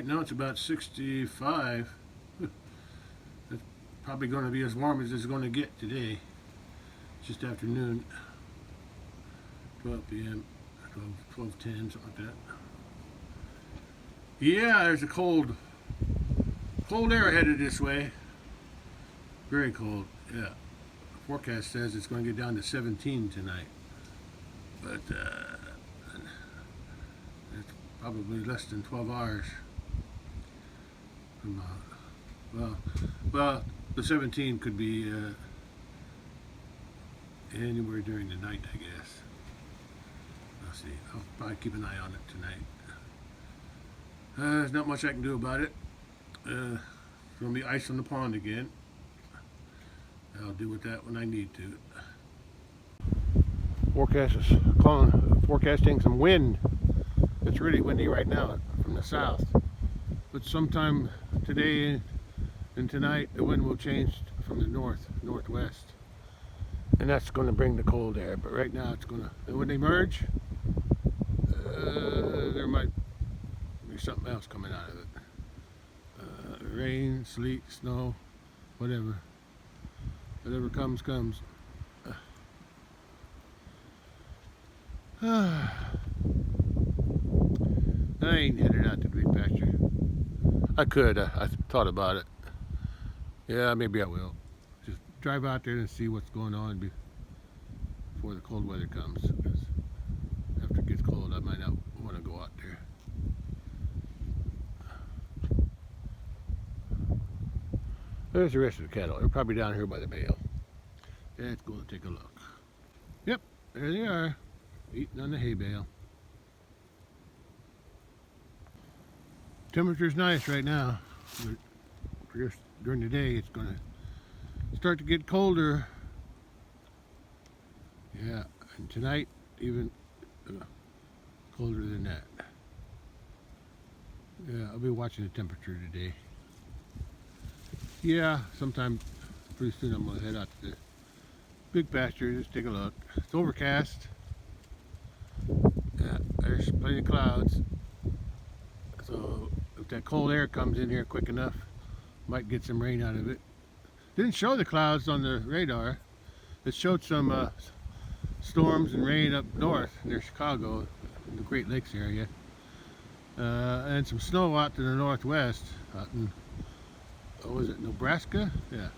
Right now it's about 65. It's probably going to be as warm as it's going to get today. It's just afternoon. 12 p.m. 12:10, something like that. Yeah, there's a cold air headed this way. Very cold. Yeah. The forecast says it's going to get down to 17 tonight. But it's probably less than 12 hours. Well, the 17 could be anywhere during the night, I guess. I'll see. I'll probably keep an eye on it tonight. There's not much I can do about it. There's going to be ice on the pond again. I'll deal with that when I need to. Forecast is forecasting some wind. It's really windy right now from the south. But sometime today and tonight, the wind will change from the northwest. And that's going to bring the cold air. But right now, it's going to, when they merge, there might be something else coming out of it. Rain, sleet, snow, whatever. Whatever comes, comes. I ain't headed out to the big pasture. I could. I thought about it. Yeah, maybe I will. Just drive out there and see what's going on before the cold weather comes. Because after it gets cold, I might not want to go out there. There's the rest of the cattle. They're probably down here by the bale. Let's go and take a look. Yep, there they are, eating on the hay bale. Temperature's nice right now, but just during the day it's going to start to get colder. Yeah, and tonight even colder than that. Yeah, I'll be watching the temperature today. Yeah, sometime pretty soon I'm going to head out to the big pasture, just take a look. It's overcast. Yeah, there's plenty of clouds. So if that cold air comes in here quick enough, might get some rain out of it. Didn't show the clouds on the radar. It showed some storms and rain up north near Chicago, in the Great Lakes area. And some snow out to the northwest, out in, what was it, Nebraska? Yeah.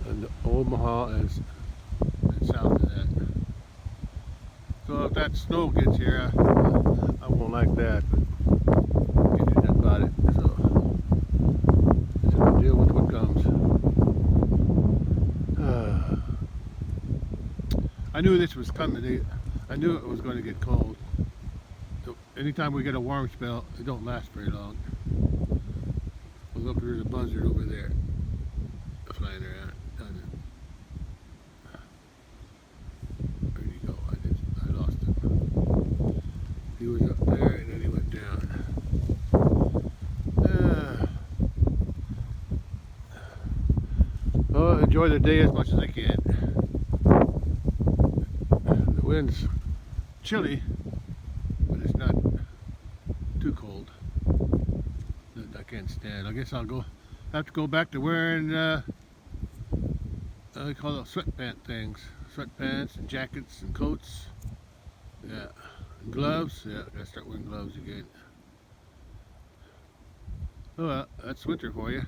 And Omaha is south of that. So if that snow gets here, I won't like that, but can't do nothing about it. So I'll deal with what comes. I knew this was coming. I knew it was going to get cold. So anytime we get a warm spell, it don't last very long. Well, look, there's a buzzard over there flying around. Where'd he go? I lost him. He was up there and then he went down. Well, enjoy the day as much as I can. The wind's chilly, but it's not too cold that I can't stand. I guess I'll have to go back to wearing I call it sweatpant things. Sweatpants and jackets and coats. Yeah. And gloves. Yeah, I gotta start wearing gloves again. Oh well, that's winter for you.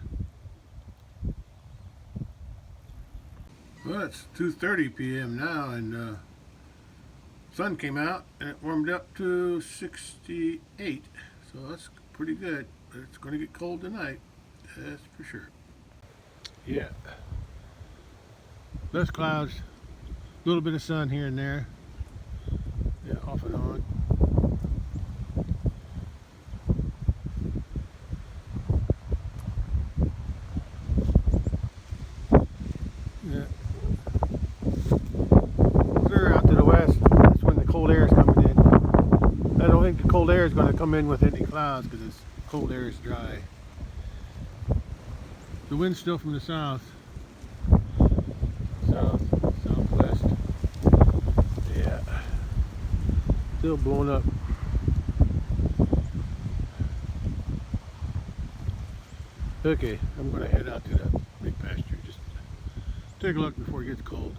Well, it's 2:30 p.m. now, and sun came out and it warmed up to 68. So that's pretty good. But it's going to get cold tonight. That's for sure. Yeah. Less clouds, a little bit of sun here and there. Yeah, off and on. Yeah. Clear out to the west. That's when the cold air is coming in. I don't think the cold air is going to come in with any clouds because this cold air is dry. The wind's still from the south. Southwest. Yeah. Still blowing up. Okay, I'm gonna head out to that big pasture. Just take a look before it gets cold.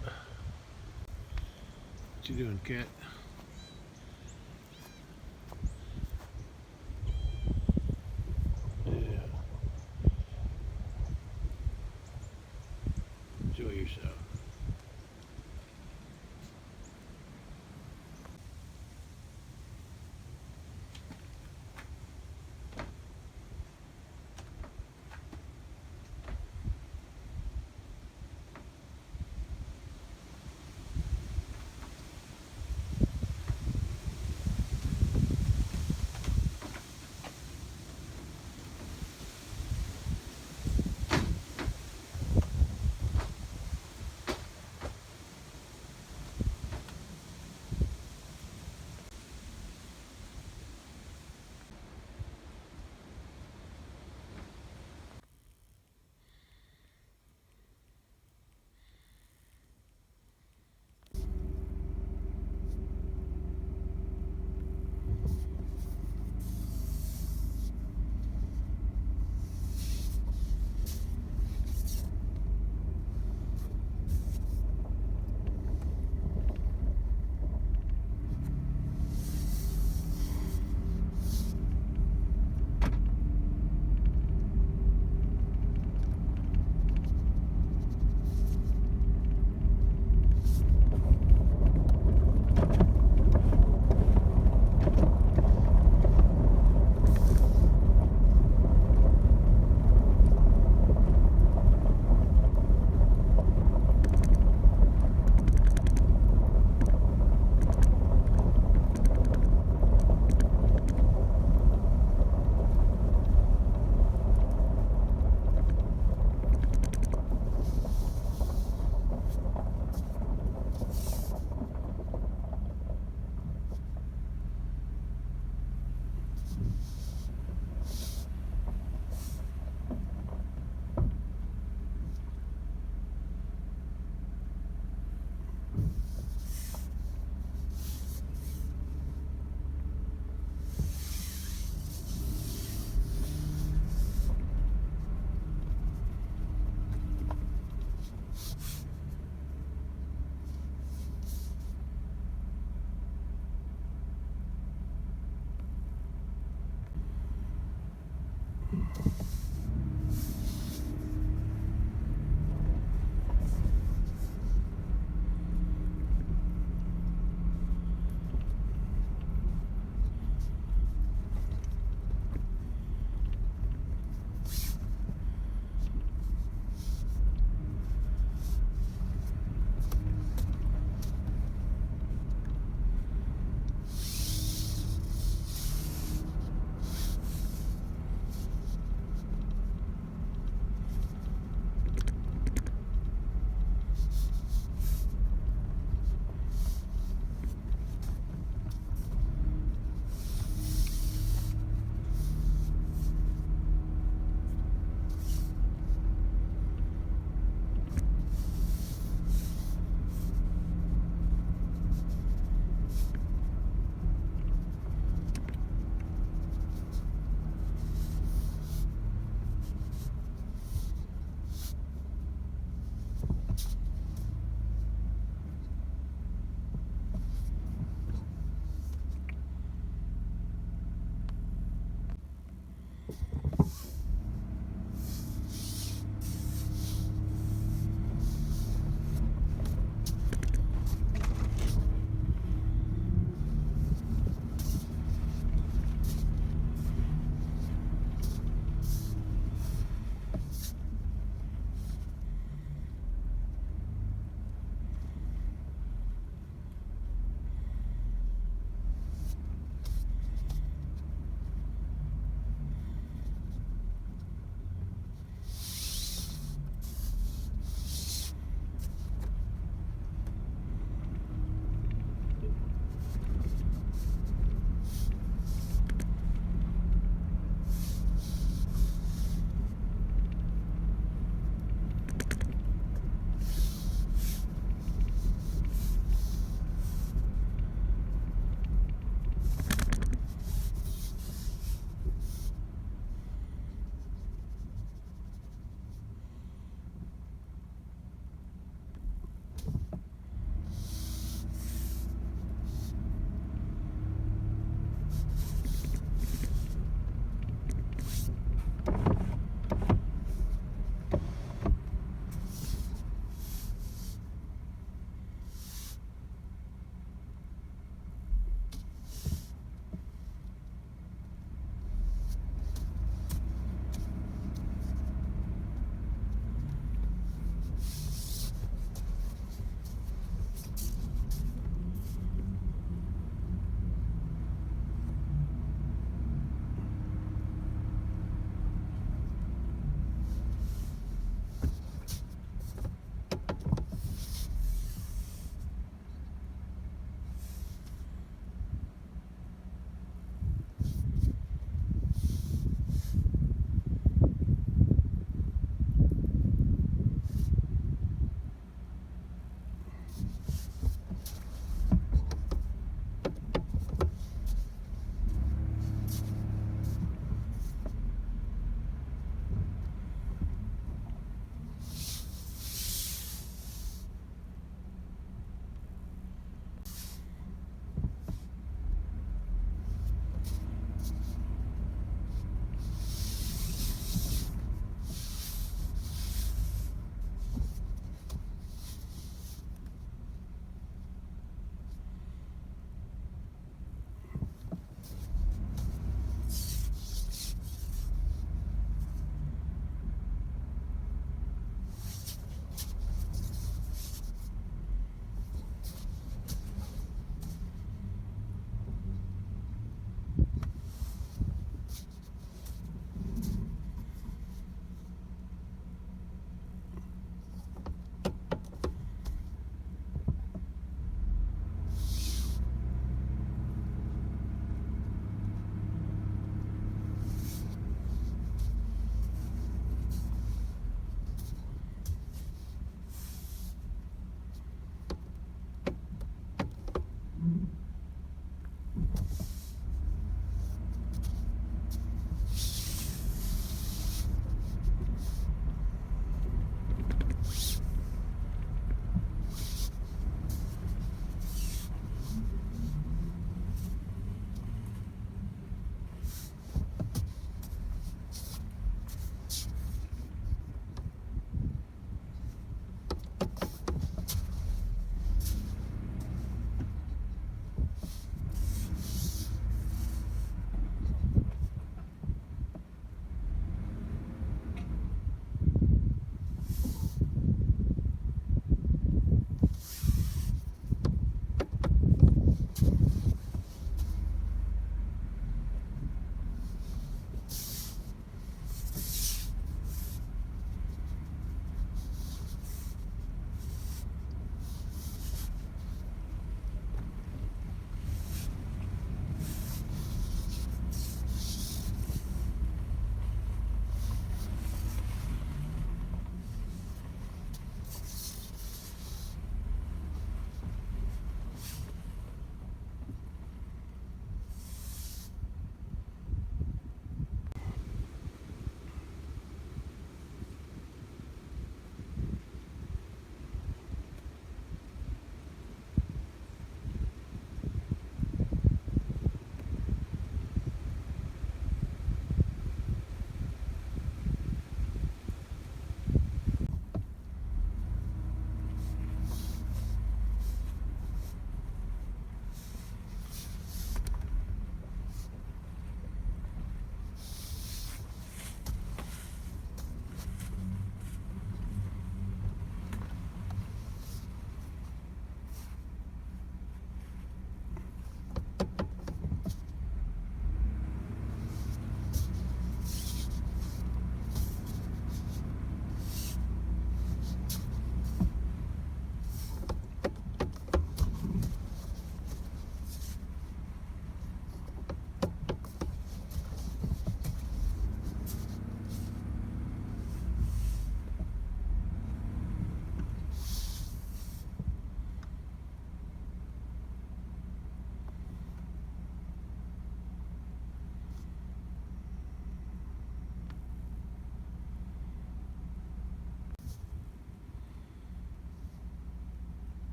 What you doing, cat? Yeah, enjoy yourself.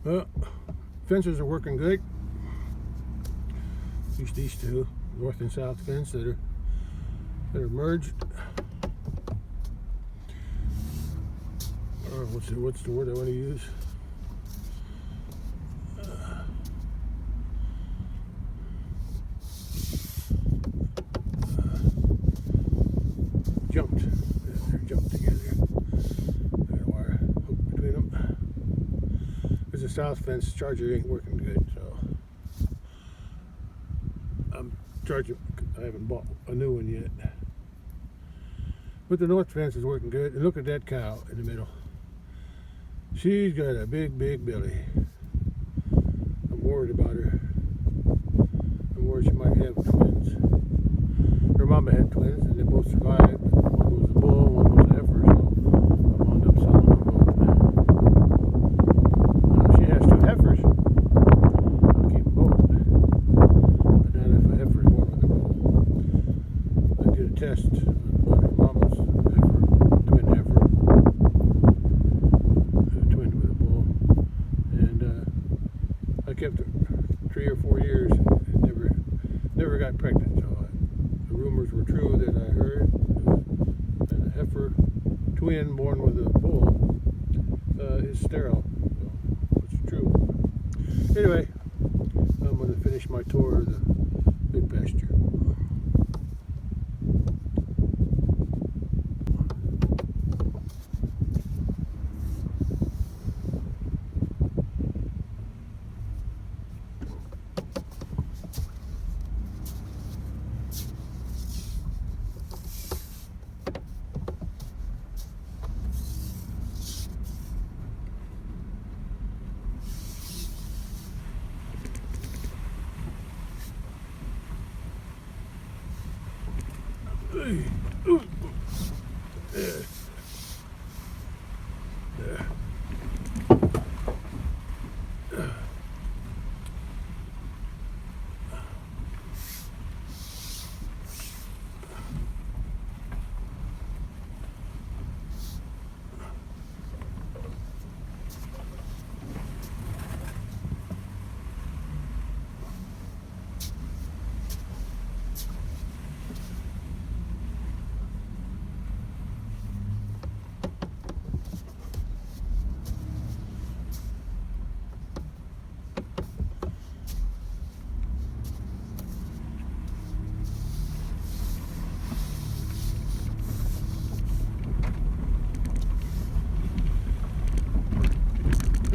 Well, fences are working good. At least these two, north and south fence that are merged. What's the word I want to use? Jumped. They're jumped together. Got a wire hook between them. There's a south fence charger ain't working good, so I'm charging. I haven't bought a new one yet. But the north fence is working good. And look at that cow in the middle. She's got a big belly. I'm worried about her. I'm worried she might have twins. Her mama had twins and they both survived. One was a bull, one was a heifer, so I wound up selling them both. Now, if she has two heifers, I'll keep them both. But not if a heifer is one with a bull. I did a test on her mama's heifer, twin heifer. I kept her 3 or 4 years and never got pregnant. So the rumors were true that I heard that a heifer twin born with a bull is sterile. So it's true. Anyway, I'm going to finish my tour of the big pasture.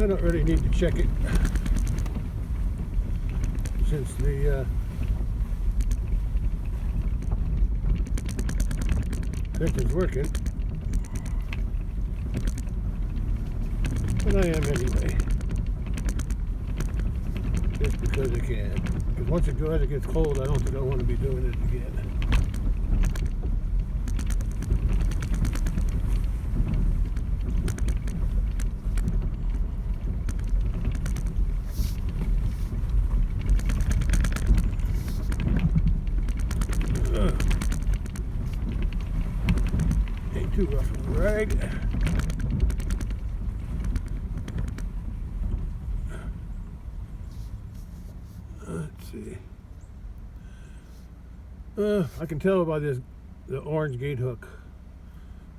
I don't really need to check it since the fence is working, but I am anyway, just because I can. Because once it gets cold, I don't think I want to be doing it again. Ain't too rough of a ride. Let's see. I can tell by the orange gate hook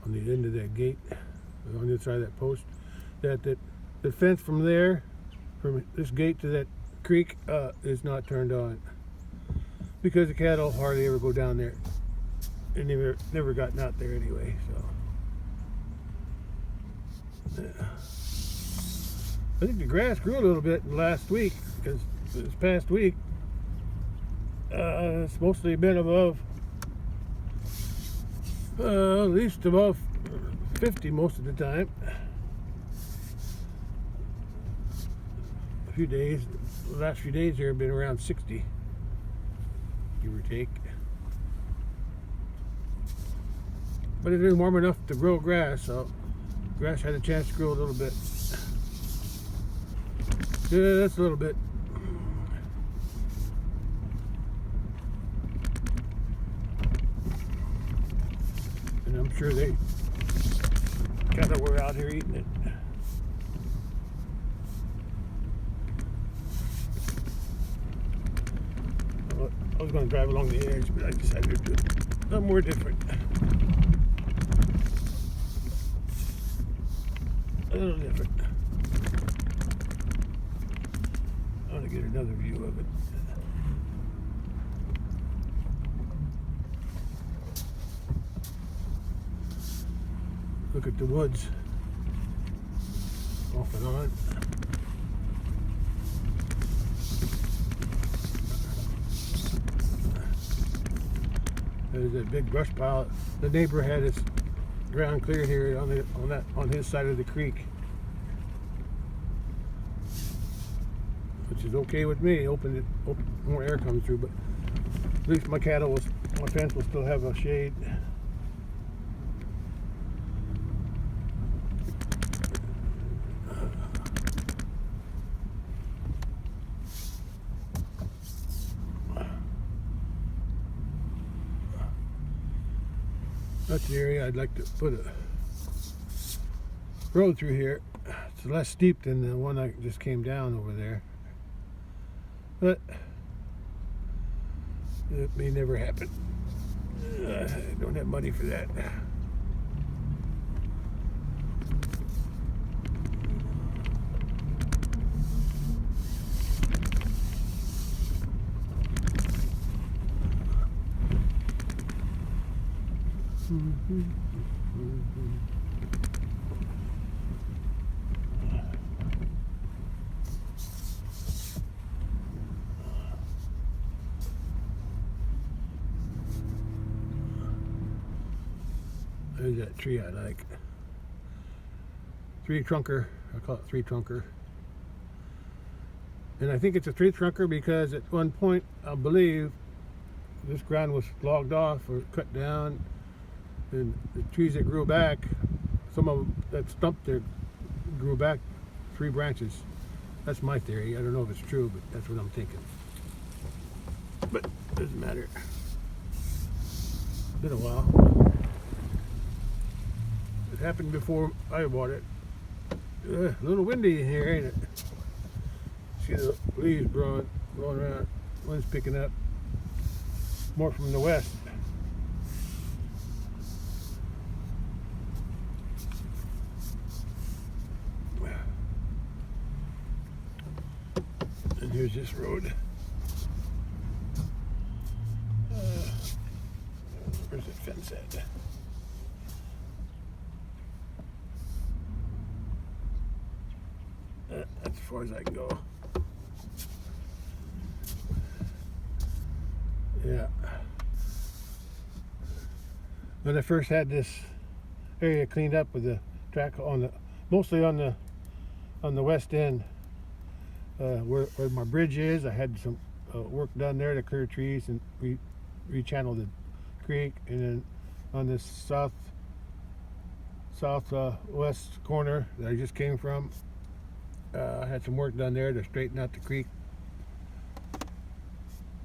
on the end of that gate, on the other side of that post, that the fence from there, from this gate to that creek, is not turned on, because the cattle hardly ever go down there, and they never gotten out there anyway. So I think the grass grew a little bit last week, because this past week it's mostly been above at least above 50 most of the time. A few days, the last few days here have been around 60, give or take. But it is warm enough to grow grass, so grass had a chance to grow a little bit. Yeah, that's a little bit. And I'm sure they kind of were out here eating it. I was going to drive along the edge, but I decided to do something more different. A little different. I want to get another view of it. Look at the woods off and on. There's a big brush pile. The neighbor had his ground cleared here on his side of the creek, which is okay with me. Open more air comes through, but at least my fence will still have a shade. That's the area I'd like to put a road through here. It's less steep than the one I just came down over there, but it may never happen. I don't have money for that. There's that tree I like. Three trunker. I call it three trunker. And I think it's a three trunker because at one point, I believe, this ground was logged off or cut down, and the trees that grew back, some of them, that stump there grew back 3 branches. That's my theory. I don't know if it's true, but that's what I'm thinking. But it doesn't matter. It's been a while. It happened before I bought it. A little windy in here, ain't it? See the leaves blowing around. Wind's picking up more from the west. And here's this road. Where's the fence at? That's as far as I can go. Yeah. When I first had this area cleaned up with the track mostly on the west end, where my bridge is, I had some work done there to clear trees and rechannel the creek, and then on this southwest corner that I just came from, I had some work done there to straighten out the creek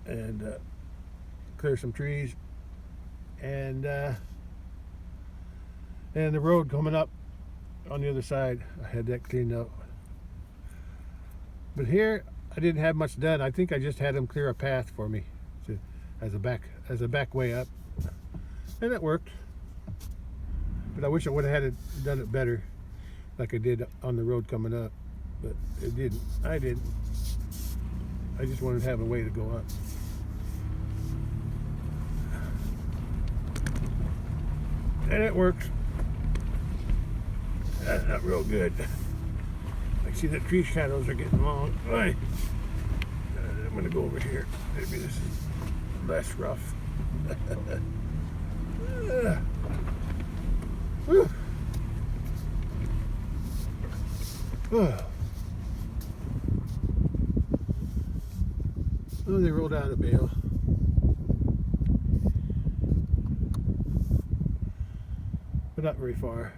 and clear some trees, and the road coming up on the other side, I had that cleaned up. But here I didn't have much done. I think I just had them clear a path for me as a back way up, and it worked. But I wish I would have done it better, like I did on the road coming up. But it didn't. I didn't. I just wanted to have a way to go up. And it worked. That's not real good. I see the tree shadows are getting long. I'm going to go over here. Maybe this is less rough. Oh, they rolled out a bale. But not very far.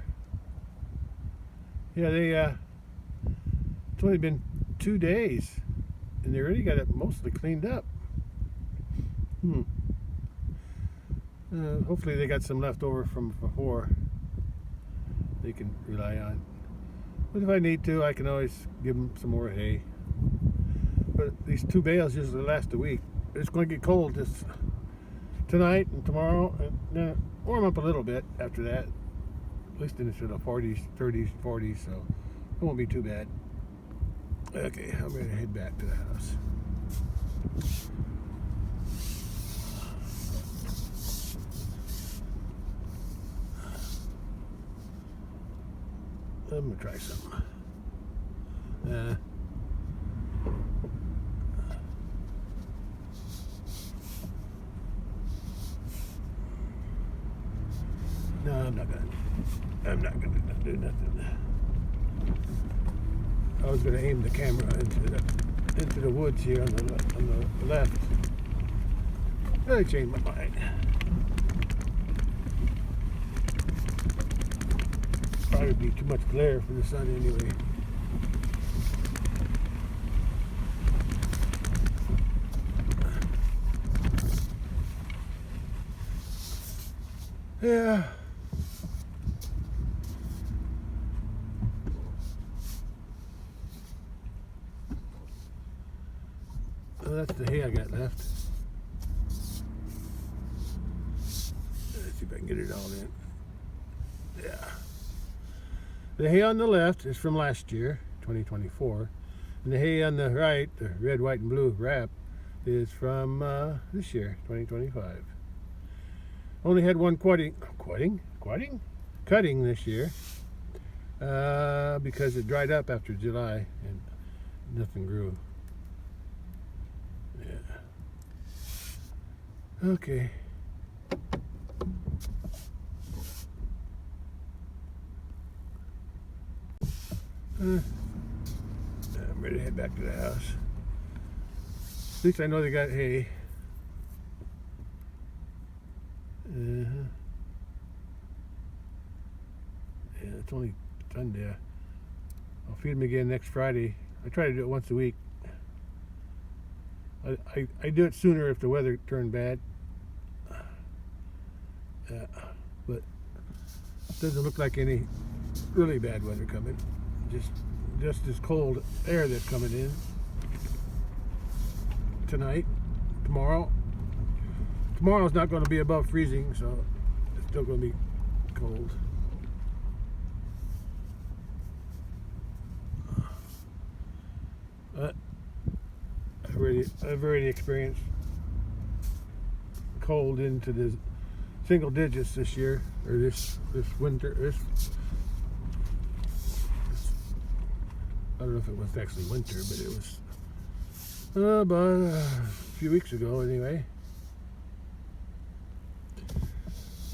Yeah, it's only been 2 days and they already got it mostly cleaned up. Hopefully they got some left over from before they can rely on. But if I need to, I can always give them some more hay. But these 2 bales usually last a week. it's going to get cold tonight and tomorrow, and then warm up a little bit after that. At least into the 40s, 30s, 40s, so it won't be too bad. Okay, I'm going to head back to the house. I'm going to try something. No, I'm not gonna do nothing. I was gonna aim the camera into the woods here on the left. I changed my mind. Probably be too much glare from the sun anyway. Yeah. Well, that's the hay I got left. Let's see if I can get it all in. Yeah. The hay on the left is from last year, 2024. And the hay on the right, the red, white, and blue wrap, is from this year, 2025. Only had one cutting this year because it dried up after July and nothing grew. Yeah. Okay. I'm ready to head back to the house. At least I know they got hay. Yeah, it's only Sunday. I'll feed them again next Friday. I try to do it once a week. I do it sooner if the weather turned bad. But it doesn't look like any really bad weather coming. Just this cold air that's coming in tonight, tomorrow. Tomorrow's not going to be above freezing, so it's still going to be cold. I've already experienced cold into the single digits this year, or this winter. I don't know if it was actually winter, but it was about a few weeks ago anyway.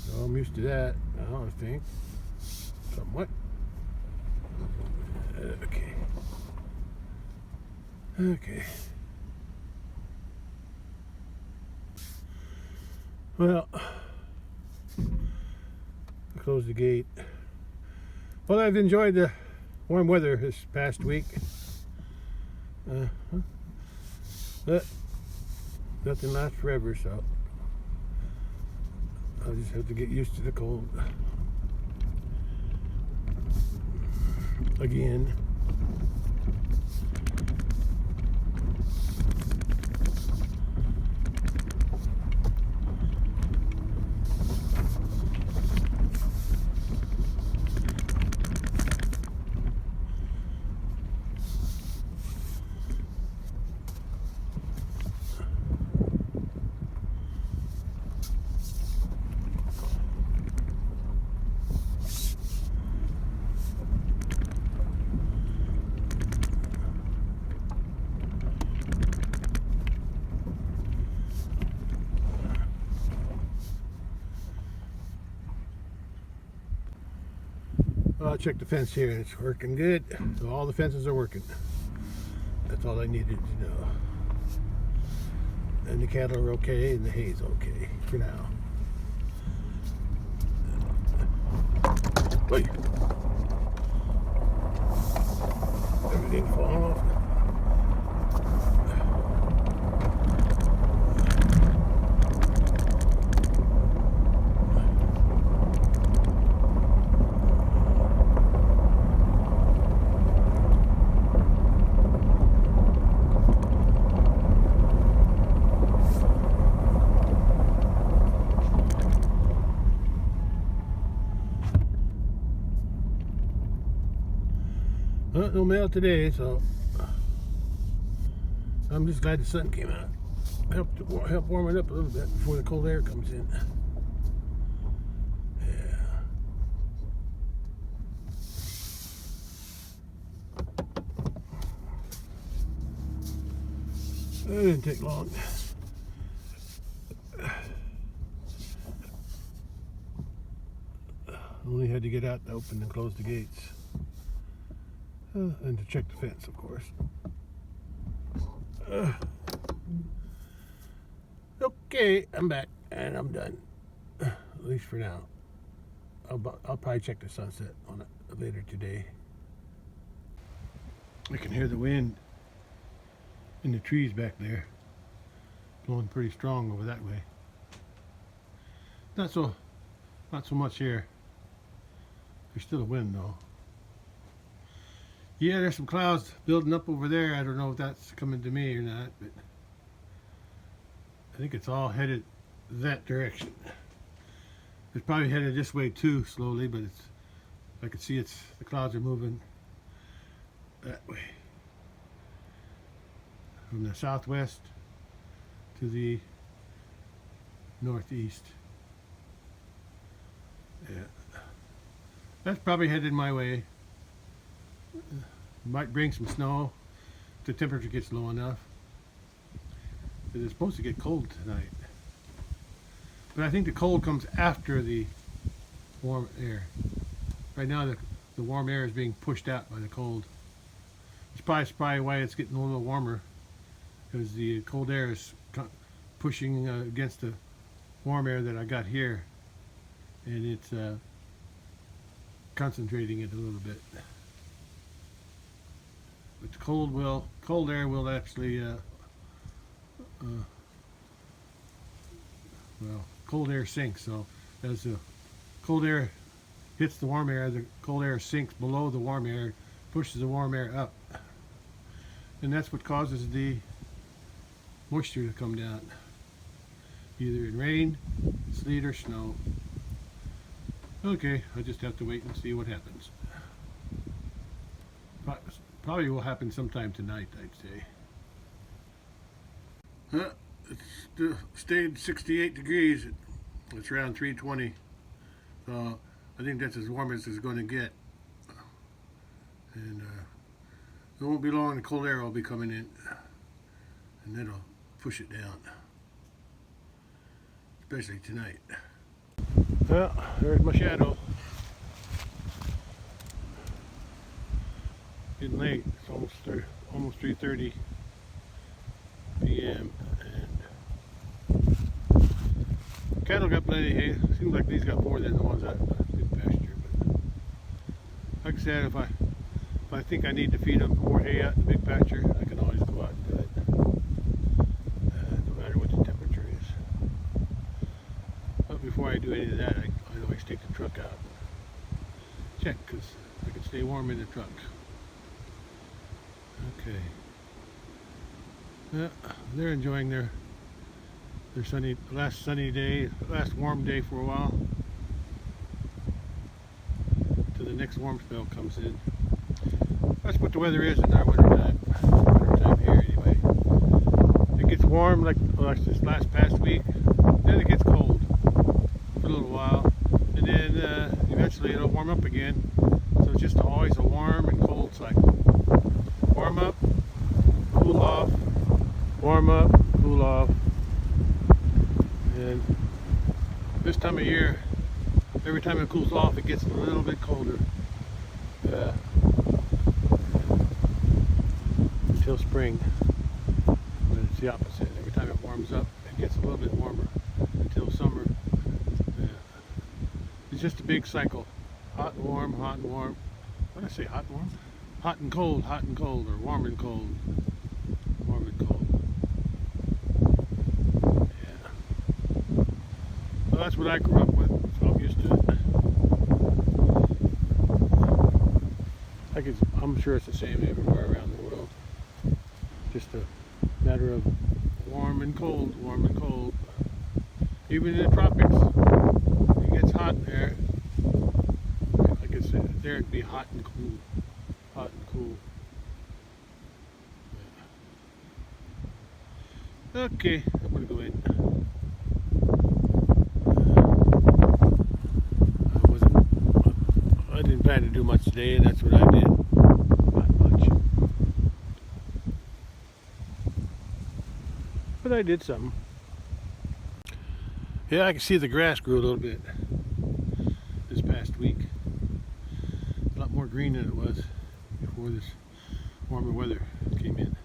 So I'm used to that now, I think. Somewhat. Okay. Well, close the gate. Well, I've enjoyed the warm weather this past week. But nothing lasts forever, so I'll just have to get used to the cold again. Well, I checked the fence here and it's working good. So all the fences are working. That's all I needed to know. And the cattle are okay and the hay's okay for now. Wait. Everything falling off. no mail today, so I'm just glad the sun came out. Help warm it up a little bit before the cold air comes in. Yeah. That didn't take long. Only had to get out to open and close the gates. And to check the fence, of course. Okay, I'm back and I'm done. At least for now. I'll probably check the sunset on it later today. I can hear the wind in the trees back there, blowing pretty strong over that way. Not so much here. There's still a wind though. Yeah, there's some clouds building up over there. I don't know if that's coming to me or not, but I think it's all headed that direction. It's probably headed this way too, slowly, but I can see the clouds are moving that way. From the southwest to the northeast. Yeah. That's probably headed my way. Might bring some snow if the temperature gets low enough. It's supposed to get cold tonight. But I think the cold comes after the warm air. Right now the warm air is being pushed out by the cold. It's probably why it's getting a little warmer, because the cold air is pushing against the warm air that I got here, and it's concentrating it a little bit. But the cold air will actually cold air sinks, so as the cold air hits the warm air, the cold air sinks below the warm air, pushes the warm air up, and that's what causes the moisture to come down, either in rain, sleet, or snow. Okay, I just have to wait and see what happens. Probably will happen sometime tonight, I'd say. It's stayed 68 degrees. It's around 320. So I think that's as warm as it's going to get. And it won't be long, the cold air will be coming in, and that'll push it down, especially tonight. Well, there's my shadow. Getting late. It's almost 3:30 p.m. and cattle got plenty of hay. Seems like these got more than the ones that in pasture. But like I said, if I think I need to feed them more hay out in the big pasture, I can always go out and do it. No matter what the temperature is. But before I do any of that, I always take the truck out. Check, because I can stay warm in the truck. Okay. Yeah, they're enjoying their last warm day for a while, till the next warm spell comes in. That's what the weather is in our winter time here anyway. It gets warm like this past week, then it gets cold for a little while, and then eventually it'll warm up again. So it's just always a warm and cold cycle. Warm up, cool off, warm up, cool off. And this time of year, every time it cools off, it gets a little bit colder. Until spring, when it's the opposite. Every time it warms up, it gets a little bit warmer until summer. It's just a big cycle. Hot and warm, hot and warm. What did I say, hot and warm? Hot and cold, or warm and cold. Warm and cold. Yeah. Well, that's what I grew up with, so I'm used to it. I'm sure it's the same everywhere around the world. Just a matter of warm and cold, warm and cold. Even in the tropics, it gets hot there. Like I said, there it'd be hot and cool. Hot and cool. Okay, I'm gonna go in. I didn't plan to do much today, and that's what I did. Not much. But I did something. Yeah, I can see the grass grew a little bit this past week. A lot more green than it was before this warmer weather came in.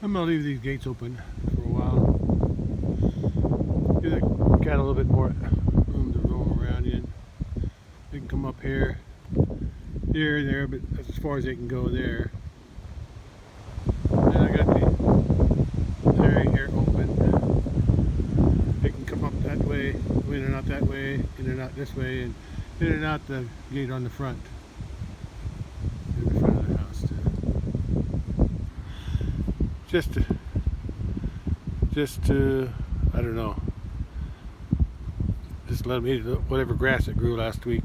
I'm gonna leave these gates open for a while. Give the cat a little bit more room to roam around in. They can come up here, here, and there, but that's as far as they can go there. And I got the area here open. They can come up that way, go in and out that way, in and out this way, and in and out the gate on the front. In the front of the house too. Just to, I don't know. Just let them eat whatever grass that grew last week.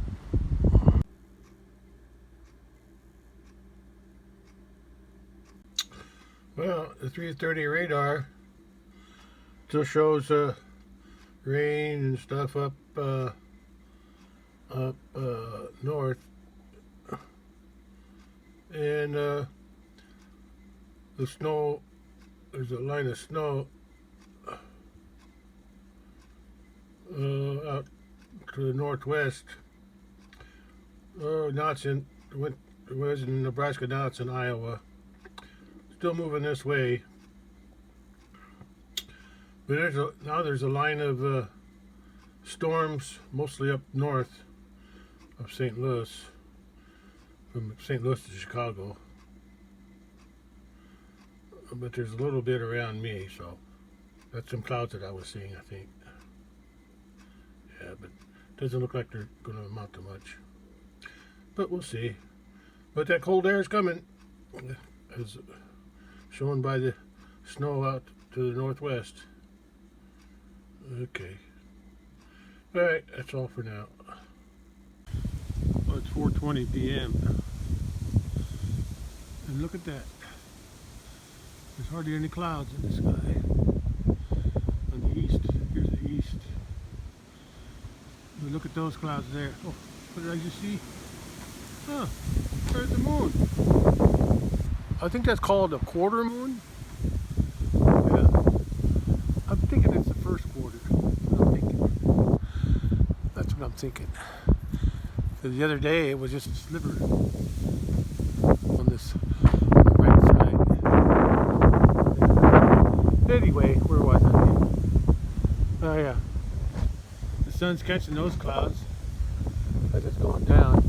Well, the 330 radar still shows rain and stuff up north, and the snow. There's a line of snow out to the northwest. Now it was in Nebraska, now it's in Iowa. Still moving this way. But now there's a line of storms, mostly up north of St. Louis, from St. Louis to Chicago. But there's a little bit around me, so that's some clouds that I was seeing, I think. Yeah, but it doesn't look like they're going to amount to much. But we'll see. But that cold air is coming, as shown by the snow out to the northwest. Okay. Alright, that's all for now. Well, it's 4:20 p.m. And look at that. There's hardly any clouds in the sky. On the east, here's the east. But look at those clouds there. Oh, what did I just see? Huh, there's the moon. I think that's called a quarter moon. Yeah. I'm thinking it's the first quarter. That's what I'm thinking. The other day it was just a sliver on this right side. Anyway, where was I? Oh yeah. The sun's catching those clouds as it's going down.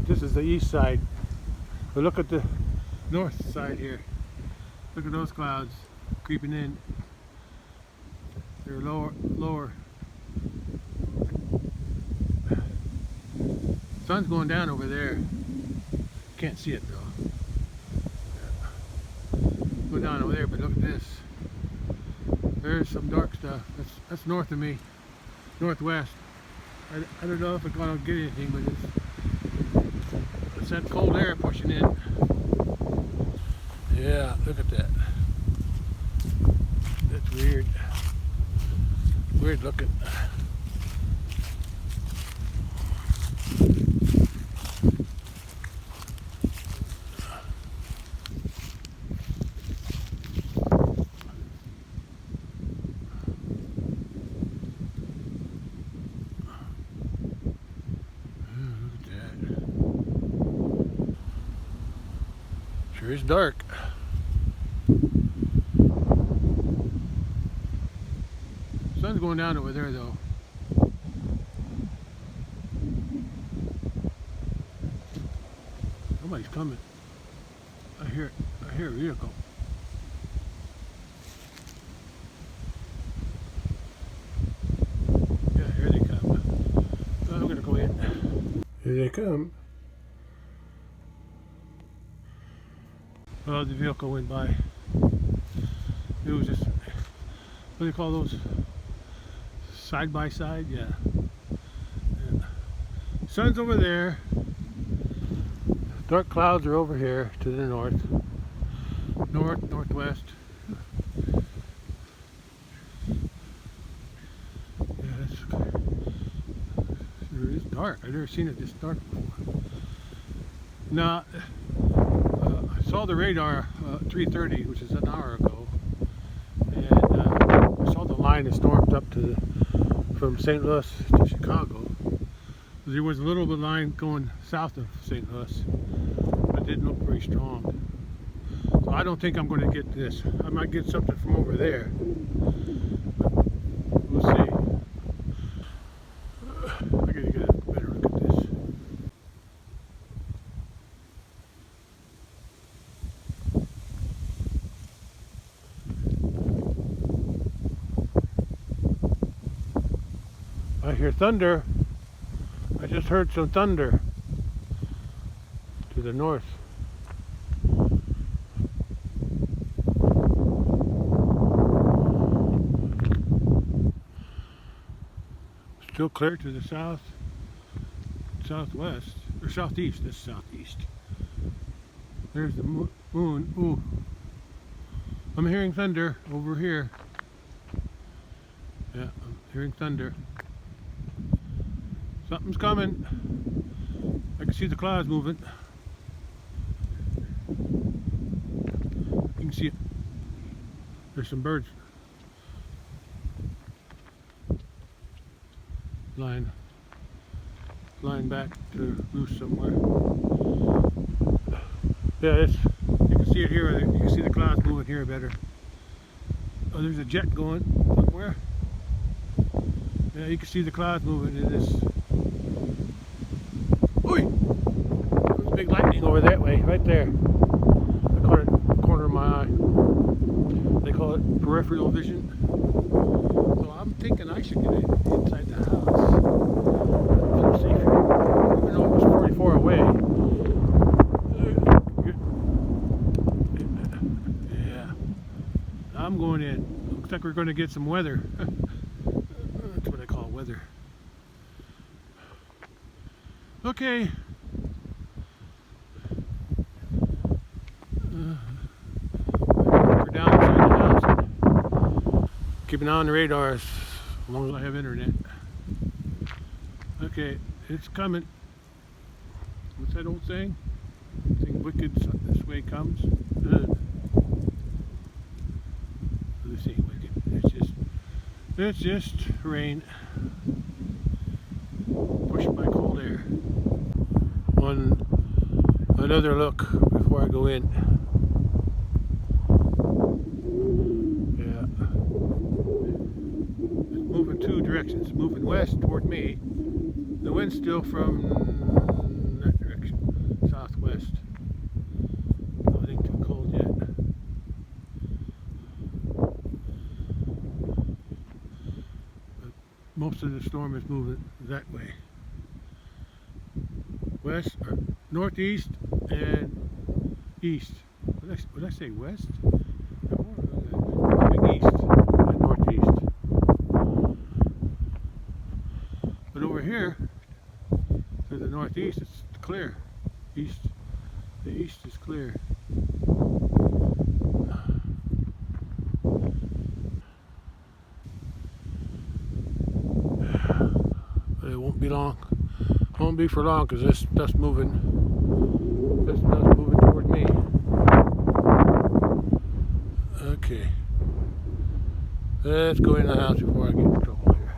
This is the east side. But look at the north side here. Look at those clouds creeping in. They're lower. Sun's going down over there. Can't see it though. Go down over there, but look at this. There's some dark stuff. That's north of me, northwest. I don't know if it's gonna get anything, but it's that cold air pushing in. Yeah, look at that. That's weird. Weird looking. Sure is dark. Sun's going down over there though. Somebody's coming. I hear a vehicle. Yeah, here they come. I'm gonna go in. Here they come. Oh, the vehicle went by. It was just, what do you call those? Side by side? Yeah. Sun's over there. Dark clouds are over here to the north, northwest. Yeah, it is dark. I've never seen it this dark before. Now, I saw the radar 3:30, which is an hour ago, and I saw the line that stormed up from St. Louis to Chicago. There was a little bit of line going south of St. Louis, but it didn't look very strong. So I don't think I'm going to get this. I might get something from over there. We'll see. I gotta get a better look at this. I hear thunder. I just heard some thunder to the north. Still clear to the southwest, or southeast. This is southeast. There's the moon. Ooh, I'm hearing thunder over here. Yeah, I'm hearing thunder. Something's coming. I can see the clouds moving. You can see it. There's some birds flying back to roost somewhere. Yeah, you can see it here. You can see the clouds moving here better. Oh, there's a jet going somewhere. Yeah, you can see the clouds moving in this. Oi! There's big lightning over that way, right there. I caught it in the corner of my eye. They call it peripheral vision. So I'm thinking I should get it inside the house. Let's see, even though it was 44 away. Yeah, I'm going in. Looks like we're going to get some weather. That's what I call weather. Okay. We're down inside the house. Keep an eye on the radar as long as I have internet. Okay, it's coming. What's that old saying? Think wicked this way comes. This ain't wicked. It's just rain. Pushed by cold air. Another look before I go in. Yeah. It's moving two directions. Moving west toward me. The wind's still from that direction. Southwest. Nothing too cold yet. But most of the storm is moving that way. West or northeast and east. Would I say west? Moving east and northeast. But over here, to the northeast, it's clear. The east is clear. But it won't be long. Won't be for long because this stuff's moving. This stuff's moving toward me. Okay. Let's go in the house before I get in trouble here.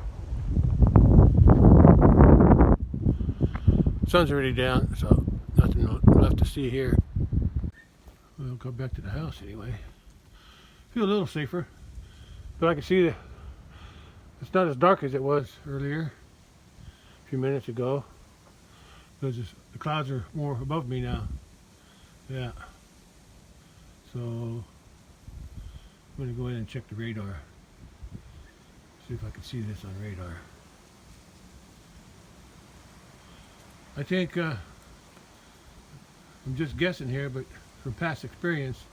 Sun's already down, so nothing left to see here. We'll go back to the house anyway. Feel a little safer, but I can see it's not as dark as it was earlier, a few minutes ago. Because the clouds are more above me now. Yeah. So I'm going to go in and check the radar. See if I can see this on radar. I think I'm just guessing here, but from past experience,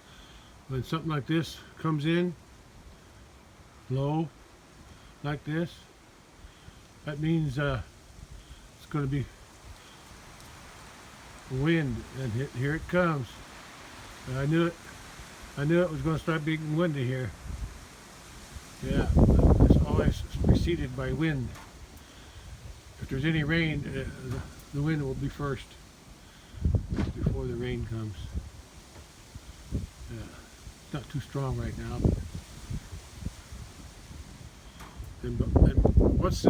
when something like this comes in low like this, that means it's going to be wind, and here it comes. I knew it. I knew it was going to start being windy here. Yeah, it's always preceded by wind. If there's any rain, the wind will be first before the rain comes. Yeah, it's not too strong right now. And once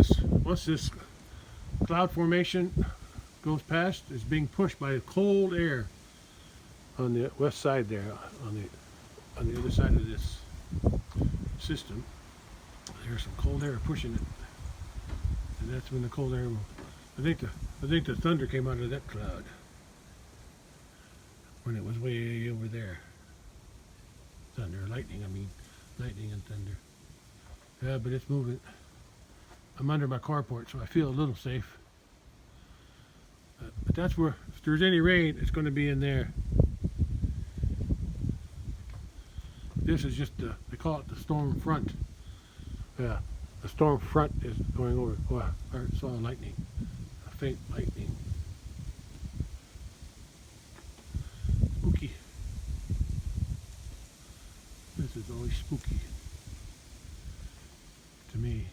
this cloud formation goes past, it's being pushed by cold air on the west side there, on the other side of this system. There's some cold air pushing it, and that's when the cold air will. I think the thunder came out of that cloud when it was way over there. Thunder, lightning. I mean, lightning and thunder. Yeah, but it's moving. I'm under my carport, so I feel a little safe. But that's where, if there's any rain, it's going to be in there. This is just they call it the storm front. Yeah, the storm front is going over. Oh, I saw lightning, a faint lightning. Spooky. This is always spooky to me.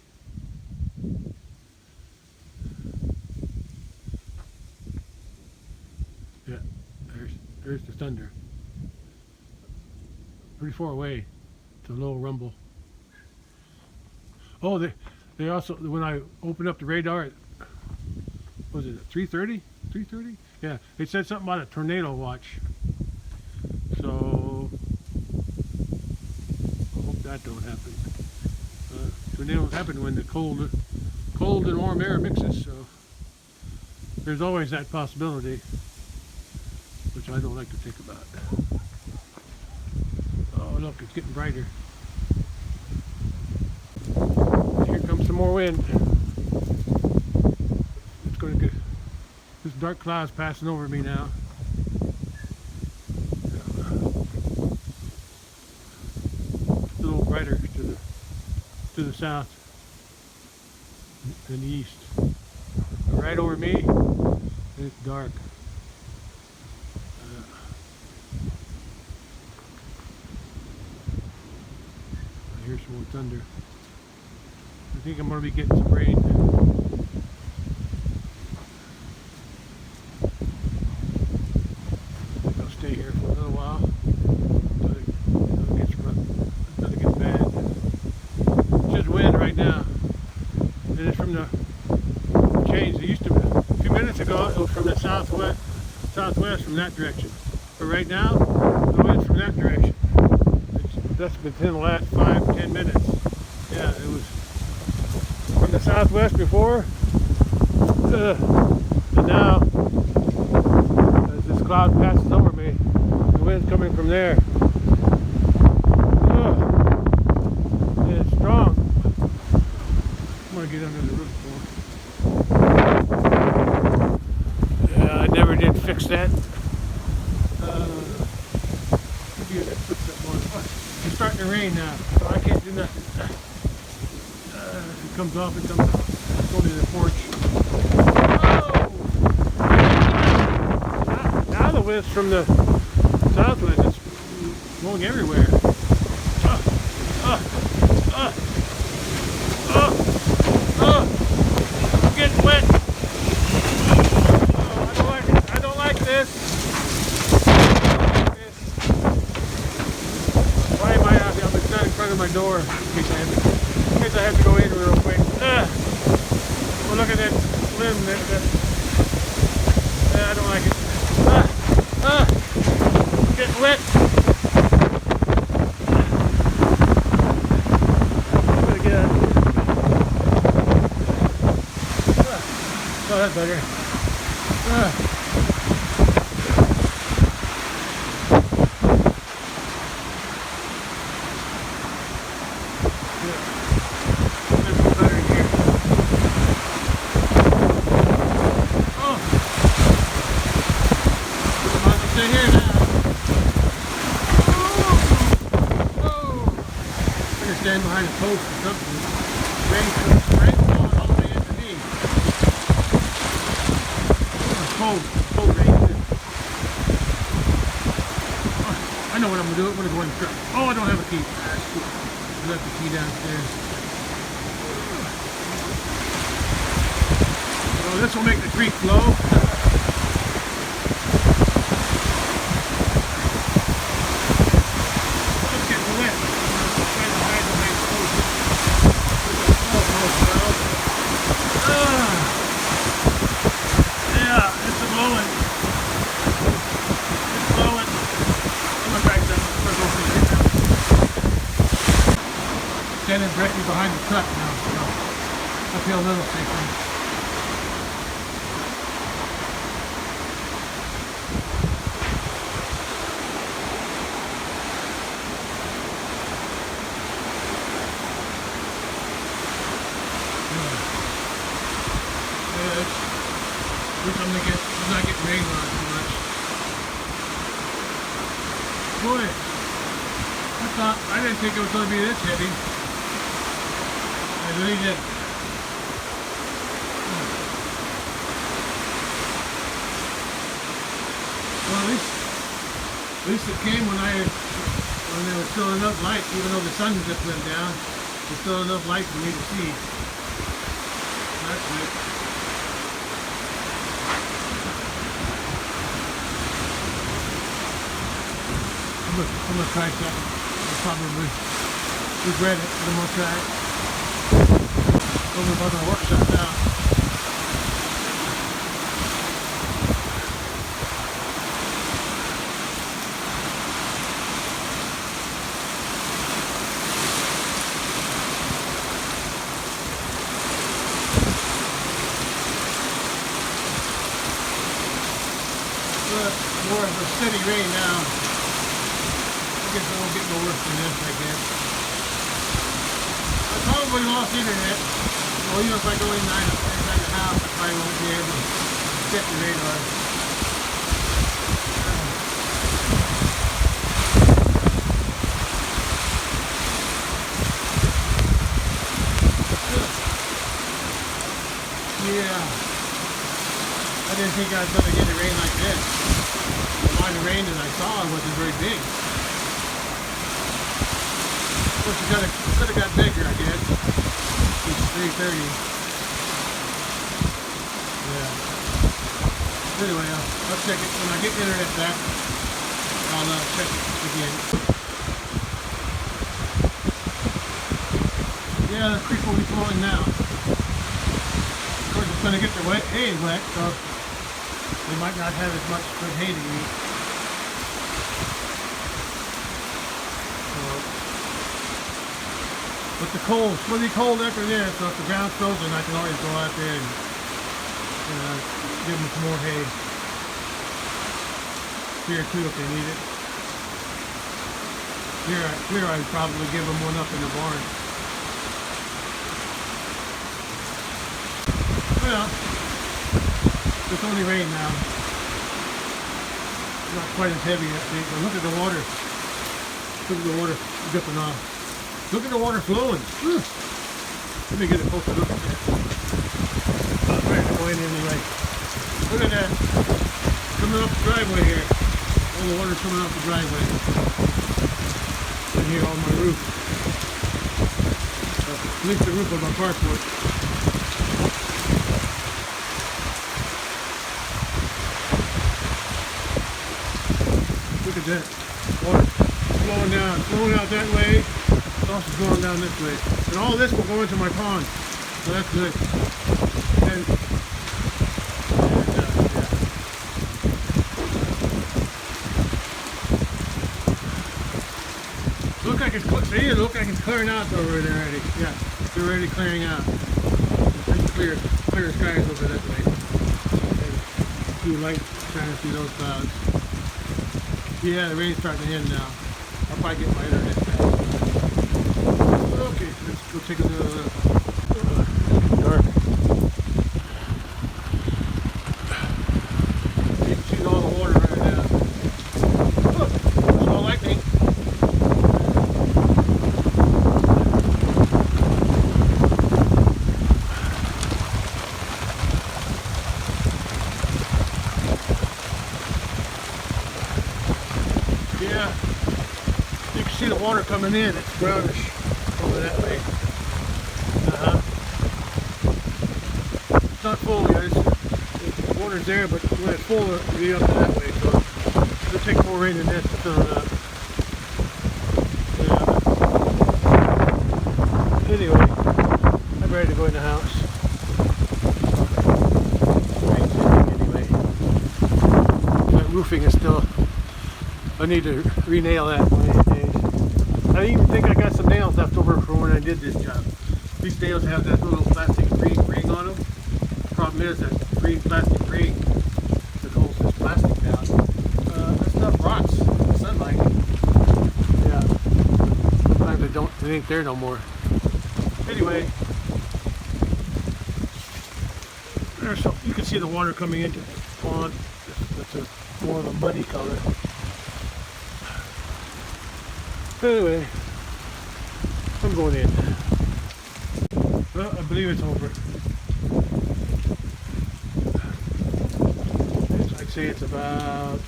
Yeah, there's the thunder. Pretty far away. It's a low rumble. Oh, they also, when I opened up the radar, was it 3:30? 3:30? Yeah, it said something about a tornado watch. So I hope that don't happen. Tornadoes happen when the cold and warm air mixes. So there's always that possibility, which I don't like to think about. Oh, look, it's getting brighter. Here comes some more wind. It's going to get, this dark cloud's passing over me now. It's a little brighter to the south and the east. Right over me, it's dark. I hear some more thunder. I think I'm going to be getting some rain. I think I'll stay here for a little while until it gets bad. It's just wind right now. And it's from the change. It used to be, a few minutes ago, it was from the southwest from that direction. But right now, the wind's from that direction. That's within the last 5-10 minutes. Yeah, it was from the southwest before, and now, as this cloud passes over me, the wind's coming from there. And it's strong. I'm going to get under the roof more. Yeah, I never did fix that. It's starting to rain now, so I can't do nothing. If it comes off, it comes off. Let's go to the porch. Oh! Now the wind's from the southwest. It's blowing everywhere. I'm getting wet. Oh, I don't like it. I don't like this. Why am I out here? I'm in front of my door in case I have to go in real quick. Well, look at that limb. I don't like it. I'm getting wet. I'm gonna get out. Oh, that's better. Stand behind a post or something. Rain falling all the way into me. Cold rain. I know what I'm gonna do. I'm gonna go in the truck. Oh, I don't have a key. I left the key downstairs. So this will make the creek flow. It's getting wet. I'm trying to hide the nice clothes. Yeah, it's blowing. It's blowing. I'm gonna back down. I'm gonna go see it now. Standing directly behind the truck now. So I feel a little safer. I'm not getting rained on too much. Boy, I didn't think it was going to be this heavy. I really did. Well, at least it came when there was still enough light, even though the sun just went down. There's still enough light for me to see. That's good. I'm gonna try that. I'll probably regret it, but I'm gonna try it. Over by my workshop now. More of a steady rain now. I guess it won't get no worse than this, I guess. I probably lost internet. Well, even if I go inside the house, I probably won't be able to get the radar. Yeah. I didn't think I was going to get a rain like this. The amount of rain that I saw wasn't very big. Of course, it could have got bigger, I guess. It's 3:30. Yeah. Anyway, I'll check it when I get the internet back. I'll check it again. Yeah, the creek will be flowing now. Of course, it's going to get the hay wet, so they might not have as much good hay to eat. But it's going to be cold after this, so if the ground's frozen, I can always go out there and give them some more hay. Here too if they need it. Here I'd probably give them one up in the barn. Well, it's only rain now. Not quite as heavy, I think, but look at the water. Look at the water dripping off. Look at the water flowing. Let me get a closer look at that. I'll try to go in anyway. Look at that. Coming up the driveway here. All the water's coming up the driveway. And here on my roof. At least the roof of my carport. Look at that. Water flowing down. Flowing out that way. It's also going down this way. And all this will go into my pond. So that's good. And look like it's clearing out over there already. Yeah, they're already clearing out. It's clear skies over that way. And a few lights shining through those clouds. Yeah, the rain's starting to end now. I'll probably get my internet back. Okay, let's go take another look. Dark. You can see all the water right now. Look, it's all lightning. Yeah. see the water coming in. It's brownish over that way. It's not full, guys. The water's there, but when it's full, it'll be up that way. So it'll take more rain than this to fill it up. Yeah. Anyway, I'm ready to go in the house. Anyway, that roofing is still. I need to re-nail that one of these days. I even think I got some nails left over from when I did this job. These nails have that little plastic green ring on them. The problem is that green plastic ring that holds this plastic down. That stuff rots in the sunlight. Yeah. Sometimes it ain't there no more. Anyway, so you can see the water coming into the pond. That's more of a muddy color. Anyway, I'm going in. Well, I believe it's over. I'd say it's about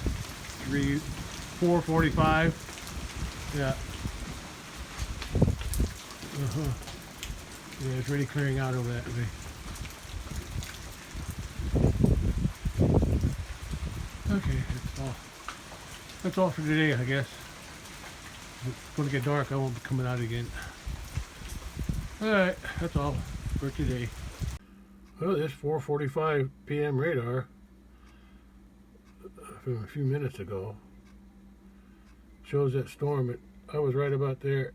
4:45. Yeah. Yeah, it's really clearing out over that way. Okay, that's all for today, I guess. It's going to get dark, I won't be coming out again. Alright, that's all for today. Well, this 4:45 p.m. radar from a few minutes ago shows that storm. I was right about there,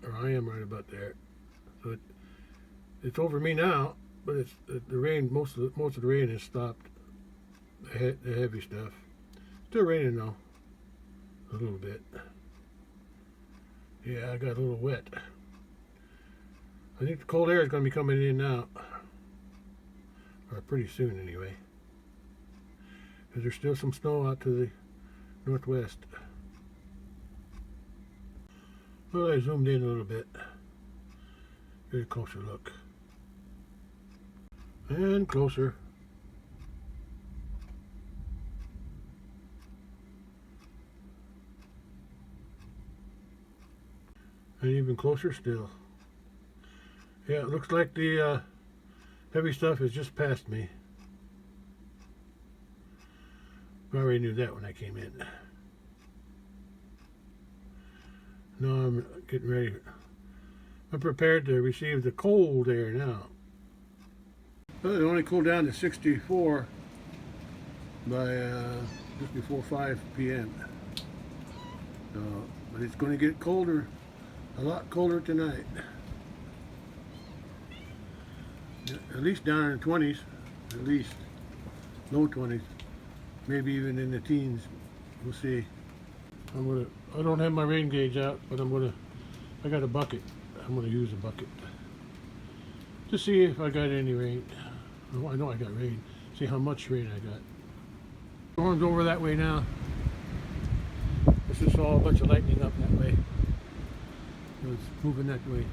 or I am right about there. So it's over me now, but it's the rain. Most of the rain has stopped. The heavy stuff. Still raining though, a little bit. Yeah, I got a little wet. I think the cold air is going to be coming in now. Or pretty soon anyway. Because there's still some snow out to the northwest. Well, I zoomed in a little bit. Get a closer look. And closer. And even closer still. Yeah, it looks like the heavy stuff has just passed me. I already knew that when I came in. Now I'm getting ready. I'm prepared to receive the cold air now. Well, it only cooled down to 64 by just before 5 p.m. But it's going to get colder. A lot colder tonight. At least down in the 20s. At least. Low 20s. Maybe even in the teens. We'll see. I don't have my rain gauge out, but I got a bucket. I'm gonna use a bucket to see if I got any rain. Oh, I know I got rain. See how much rain I got. Storm's over that way now. This is all a bunch of lightning up that way. It's moving that way.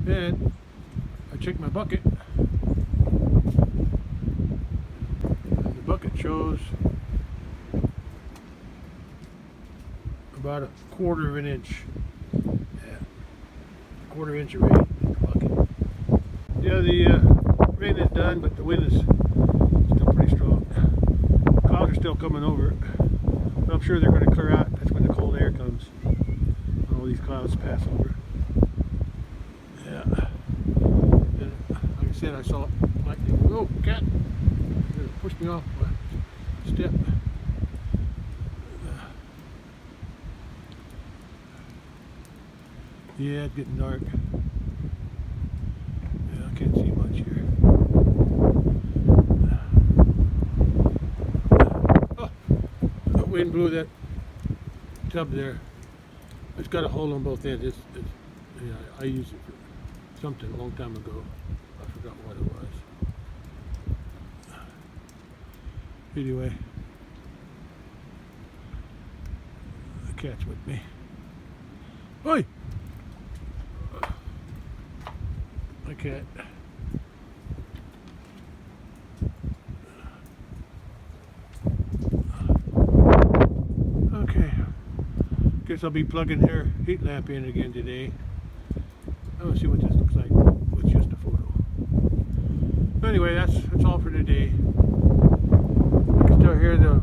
And I checked my bucket. And the bucket shows about 1/4 of an inch. Yeah, 1/4 inch of rain in the bucket. Yeah, the rain is done, but the wind is still pretty strong. Clouds are still coming over. But I'm sure they're going to clear out. That's when the cold air comes. All these clouds pass over. Yeah. And like I said, I saw lightning. Oh, cat! Pushed me off my step. Yeah, it's getting dark. Yeah, I can't see much here. Oh, the wind blew that tub there. It's got a hole on both ends. Yeah, I used it for something a long time ago. I forgot what it was. Anyway, the cat's with me. Oi! My cat. Okay. Guess I'll be plugging their heat lamp in again today. I want to see what this looks like with just a photo. Anyway, that's all for today. You can still hear the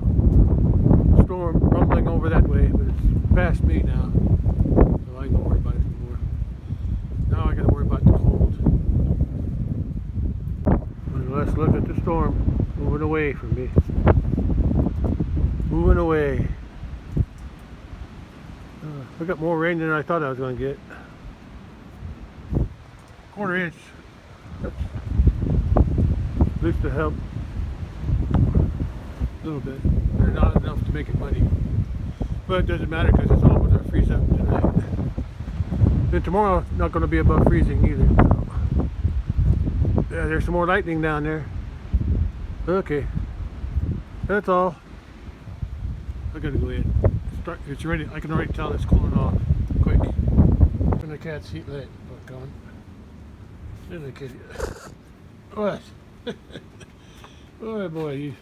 storm rumbling over that way, but it's past me now, so I don't worry about it anymore. Now I got to worry about the cold. But let's look at the storm moving away from me. Moving away. I got more rain than I thought I was going to get. Quarter inch. That's at least to help a little bit. They're not enough to make it muddy. But it doesn't matter because it's all going to freeze up tonight. Then tomorrow not going to be above freezing either. So. Yeah, there's some more lightning down there. Okay. That's all. I gotta go in. It's ready. I can already tell it's cooling off quick. When the cat's heat light back on. Then the kid. What? Oh boy, you.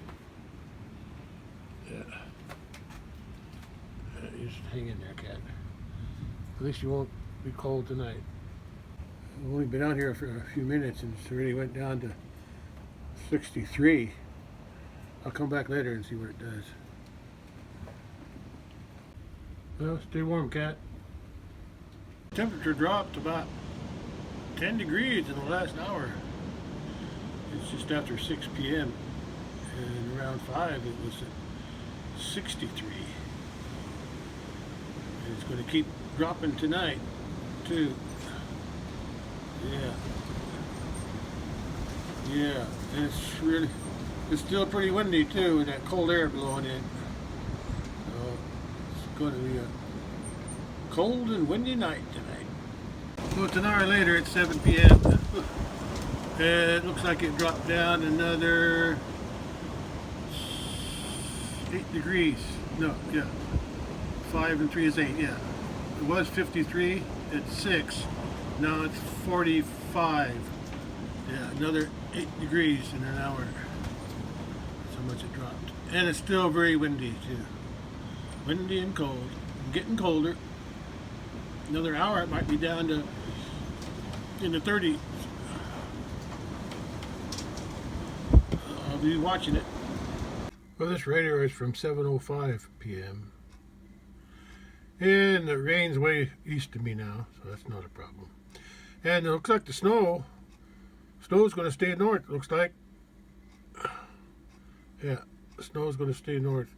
Yeah. You just hang in there, cat. At least you won't be cold tonight. I've only been out here for a few minutes and it's already went down to 63. I'll come back later and see what it does. Well, stay warm, cat. Temperature dropped about 10 degrees in the last hour. It's just after 6 p.m. and around 5 it was at 63. And it's going to keep dropping tonight too. Yeah, and it's still pretty windy too with that cold air blowing in. So it's going to be a cold and windy night tonight. Well, it's an hour later, it's 7 p.m. It looks like it dropped down another 8 degrees. No, yeah. 5 and 3 is 8, yeah. It was 53 at 6. Now it's 45. Yeah, another 8 degrees in an hour. That's how much it dropped. And it's still very windy too. Windy and cold. Getting colder. Another hour it might be down to in the 30s. I'll be watching it. Well, this radar is from 7:05 p.m. and the rain's way east of me now, so that's not a problem. And it looks like the snow's going to stay north. Looks like, yeah, the snow's going to stay north,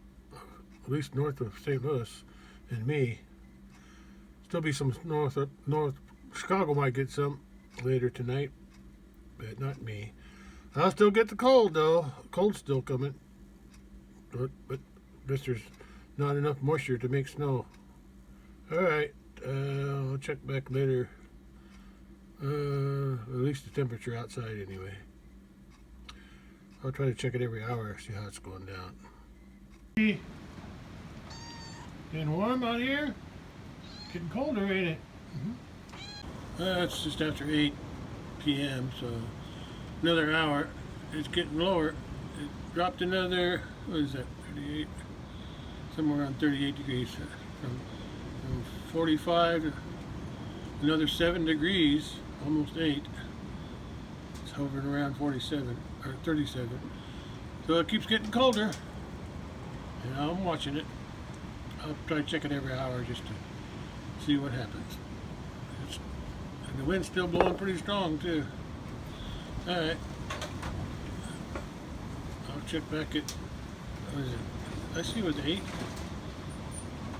at least north of St. Louis and me. Still be some north. Chicago might get some later tonight, but not me. I'll still get the cold though. Cold's still coming, but guess there's not enough moisture to make snow. All right, I'll check back later. At least the temperature outside anyway. I'll try to check it every hour, see how it's going down. Getting warm out here? Getting colder, ain't it? It's just after 8 p.m. so another hour. It's getting lower. It dropped another, what is that, 38? Somewhere around 38 degrees. From 45 to another 7 degrees, almost 8. It's hovering around 47 or 37. So it keeps getting colder. And I'm watching it. I'll try to check it every hour just to see what happens. And the wind's still blowing pretty strong too. Alright. I'll check back at, what is it? I see it was 8.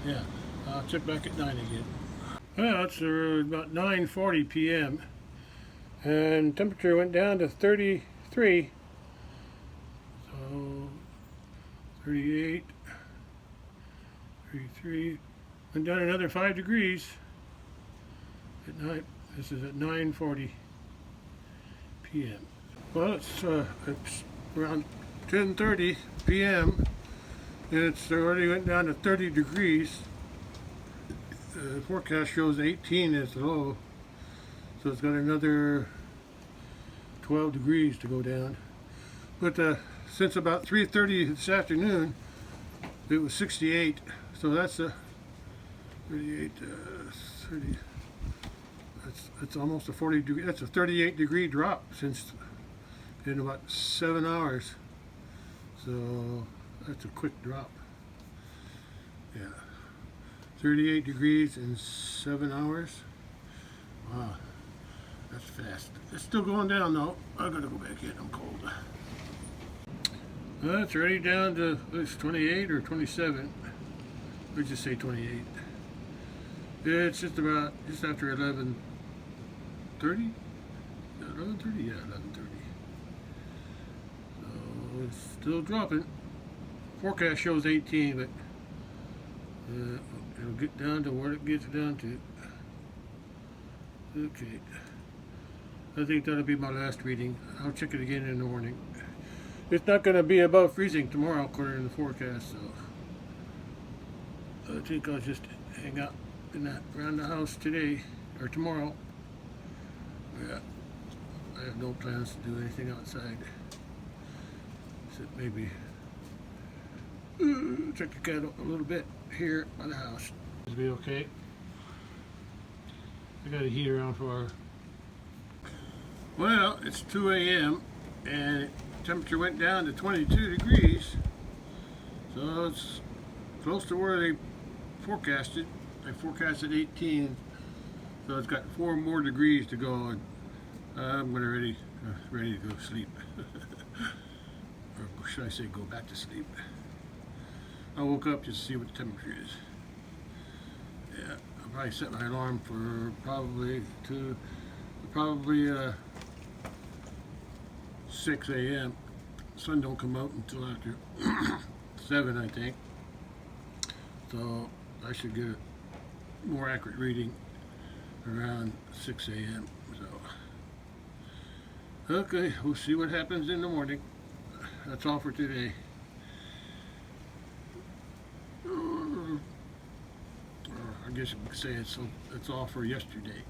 Yeah. I'll check back at 9 again. Well, it's about 9:40 p.m. and temperature went down to 33. So 38, 33, went down another 5 degrees at night. This is at 9:40 p.m. Well, it's around 10:30 p.m. and it's already went down to 30 degrees. The forecast shows 18 as the low, so it's got another 12 degrees to go down. But since about 3:30 this afternoon, it was 68, so that's 38, 30. That's almost a 40 degree. That's a 38 degree drop since in about 7 hours. So that's a quick drop. Yeah, 38 degrees in 7 hours. Wow, that's fast. It's still going down though. I gotta go back in. I'm cold. Well, it's already down to it's 28 or 27. Let's just say 28. It's just after 11:30. 11:30, yeah, 11:30. So it's still dropping. Forecast shows 18, but it'll get down to what it gets down to. Okay. I think that'll be my last reading. I'll check it again in the morning. It's not going to be above freezing tomorrow, according to the forecast, so I think I'll just hang out around the house today or tomorrow. Yeah, I have no plans to do anything outside, except maybe check the cat a little bit here by the house. It'll be okay. I got a heater on for our... Well, it's 2 a.m. and temperature went down to 22 degrees, so it's close to where they forecasted. They forecasted 18, so it's got 4 more degrees to go, and I'm ready to go to sleep. Or should I say go back to sleep? I woke up just to see what the temperature is. Yeah, I'll probably set my alarm for probably 6 a.m. Sun don't come out until after 7, I think. So I should get a more accurate reading around 6 a.m. So, okay, we'll see what happens in the morning. That's all for today. I guess you could say it's all for yesterday.